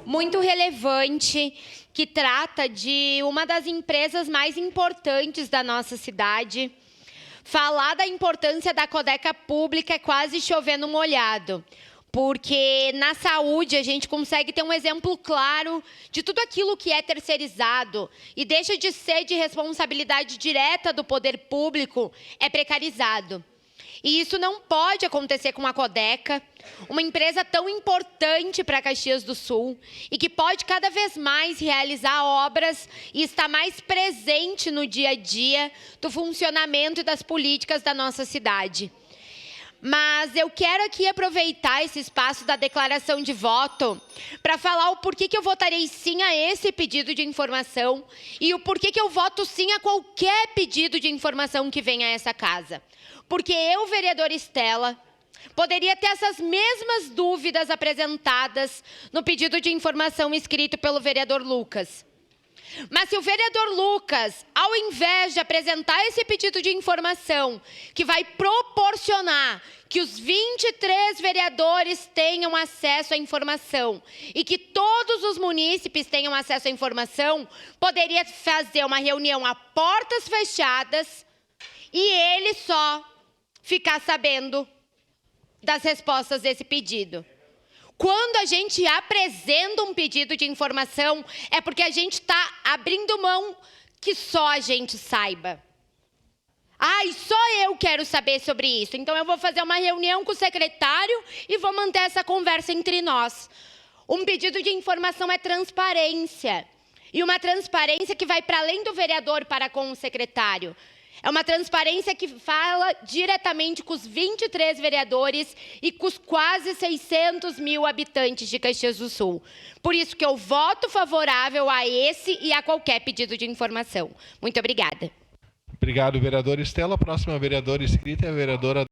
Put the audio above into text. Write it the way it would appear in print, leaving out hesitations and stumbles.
muito relevante que trata de uma das empresas mais importantes da nossa cidade. Falar da importância da Codeca Pública é quase chover no molhado, porque na saúde a gente consegue ter um exemplo claro de tudo aquilo que é terceirizado e deixa de ser de responsabilidade direta do poder público, é precarizado. E isso não pode acontecer com a Codeca, uma empresa tão importante para Caxias do Sul e que pode cada vez mais realizar obras e estar mais presente no dia a dia do funcionamento e das políticas da nossa cidade. Mas eu quero aqui aproveitar esse espaço da declaração de voto para falar o porquê que eu votarei sim a esse pedido de informação e o porquê que eu voto sim a qualquer pedido de informação que venha a essa casa. Porque eu, vereadora Estela, poderia ter essas mesmas dúvidas apresentadas no pedido de informação escrito pelo vereador Lucas. Mas se o vereador Lucas, ao invés de apresentar esse pedido de informação, que vai proporcionar que os 23 vereadores tenham acesso à informação e que todos os munícipes tenham acesso à informação, poderia fazer uma reunião a portas fechadas e ele só ficar sabendo das respostas desse pedido. Quando a gente apresenta um pedido de informação, é porque a gente está abrindo mão que só a gente saiba. E só eu quero saber sobre isso. Então eu vou fazer uma reunião com o secretário e vou manter essa conversa entre nós. Um pedido de informação é transparência. E uma transparência que vai para além do vereador para com o secretário. É uma transparência que fala diretamente com os 23 vereadores e com os quase 600 mil habitantes de Caxias do Sul. Por isso que eu voto favorável a esse e a qualquer pedido de informação. Muito obrigada. Obrigado, vereadora Estela. A próxima vereadora inscrita é a vereadora